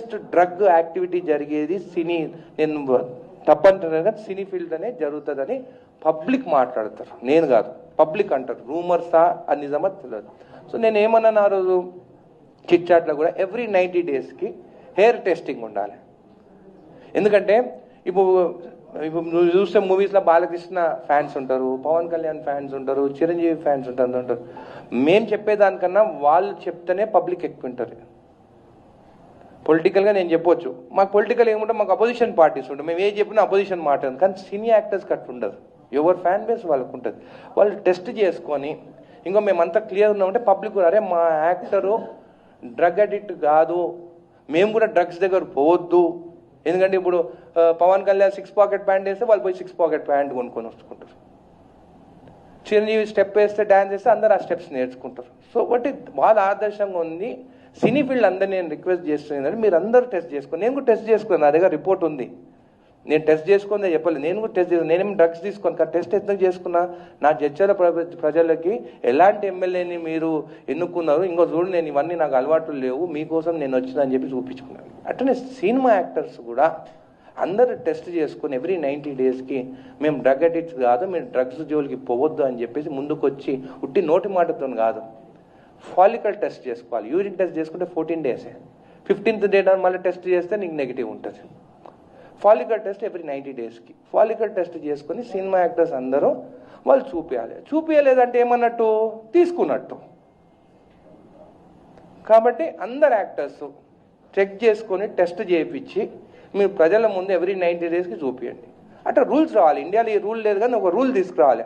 Highest drug activity జరిగేది సినీ, నేను తప్పంటున్నాను కదా, సినీ ఫీల్డ్ అనే జరుగుతుందని పబ్లిక్ మాట్లాడతారు, నేను కాదు, పబ్లిక్ అంటారు. రూమర్సా అది నిజమా తెలియదు. సో నేను ఏమన్నాను ఆ రోజు చిట్ చాట్లో కూడా, ఎవ్రీ 90 daysకి హెయిర్ టెస్టింగ్ ఉండాలి. ఎందుకంటే ఇప్పుడు నువ్వు చూస్తే మూవీస్లో బాలకృష్ణ ఫ్యాన్స్ ఉంటారు, పవన్ కళ్యాణ్ ఫ్యాన్స్ ఉంటారు, చిరంజీవి ఫ్యాన్స్ ఉంటారు. మేము చెప్పేదానికన్నా వాళ్ళు చెప్తేనే పబ్లిక్ ఎక్కువ ఉంటారు. పొలిటికల్గా నేను చెప్పొచ్చు, మాకు పొలిటికల్ ఏముంటే మాకు అపోజిషన్ పార్టీస్ ఉంటాయి, మేము ఏం చెప్పినా అపోజిషన్ మాట. కానీ సినీ యాక్టర్స్కి అట్లా ఉండదు, ఎవరు ఫ్యాన్ బేస్ వాళ్ళకు ఉంటుంది. వాళ్ళు టెస్ట్ చేసుకొని ఇంకో మేమంతా క్లియర్ ఉన్నామంటే పబ్లిక్ కూడా, అరే మా యాక్టరు డ్రగ్ అడిక్ట్ కాదు, మేము కూడా డ్రగ్స్ దగ్గర పోవద్దు. ఎందుకంటే ఇప్పుడు పవన్ కళ్యాణ్ 6 pocket ప్యాంట్ వేస్తే వాళ్ళు పోయి 6 pocket ప్యాంట్ కొనుక్కొని వచ్చుకుంటారు. చిరంజీవి స్టెప్ వేస్తే డ్యాన్స్ వేస్తే అందరు ఆ స్టెప్స్ నేర్చుకుంటారు. సో ఒకటి వాళ్ళ ఆదర్శంగా ఉంది. సినీ ఫీల్డ్ అందరు నేను రిక్వెస్ట్ చేస్తున్నాను, మీరు అందరూ టెస్ట్ చేసుకోండి. నేను కూడా టెస్ట్ చేసుకున్నాను, నా దగ్గర రిపోర్ట్ ఉంది. నేను టెస్ట్ చేసుకుందే చెప్పలేదు, నేను కూడా టెస్ట్ చేసుకున్నాను. నేనేమి డ్రగ్స్ తీసుకోను, కానీ టెస్ట్ ఎందుకు చేసుకున్నా, నా జడ్చల ప్రజలకి ఎలాంటి ఎమ్మెల్యేని మీరు ఎన్నుకున్నారు, ఇంకో చూడు నేను ఇవన్నీ నాకు అలవాట్లు లేవు, మీకోసం నేను వచ్చినా అని చెప్పి చూపించుకున్నాను. అట్లనే సినిమా యాక్టర్స్ కూడా అందరూ టెస్ట్ చేసుకుని ఎవ్రీ 90 daysకి మేము డ్రగ్ అడిక్ట్స్ కాదు, మీరు డ్రగ్స్ జోలికి పోవద్దు అని చెప్పేసి ముందుకు వచ్చి ఉట్టి నోటి మాటతో కాదు, ఫాలికల్ టెస్ట్ చేసుకోవాలి. యూరిన్ టెస్ట్ చేసుకుంటే 14 days, 15th day మళ్ళీ టెస్ట్ చేస్తే నీకు నెగిటివ్ ఉంటుంది. ఫాలికల్ టెస్ట్ ఎవ్రీ 90 daysకి ఫాలికల్ టెస్ట్ చేసుకుని సినిమా యాక్టర్స్ అందరూ వాళ్ళు చూపించలేదంటే ఏమన్నట్టు, తీసుకున్నట్టు. కాబట్టి అందరు యాక్టర్స్ చెక్ చేసుకొని టెస్ట్ చేయించి మీరు ప్రజల ముందు ఎవ్రీ 90 daysకి చూపించండి. అట్లా రూల్స్ రావాలి. ఇండియాలో ఈ రూల్ లేదు కానీ ఒక రూల్ తీసుకురావాలి.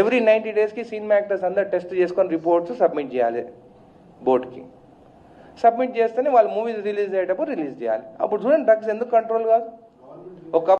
ఎవ్రీ 90 daysకి సినిమా యాక్టర్స్ అందరు టెస్ట్ చేసుకొని రిపోర్ట్స్ సబ్మిట్ చేయాలి బోర్డుకి. సబ్మిట్ చేస్తేనే వాళ్ళు మూవీస్ రిలీజ్ అయ్యేటప్పుడు రిలీజ్ చేయాలి. అప్పుడు చూడండి డ్రగ్స్ ఎందుకు కంట్రోల్ కాదు. ఒక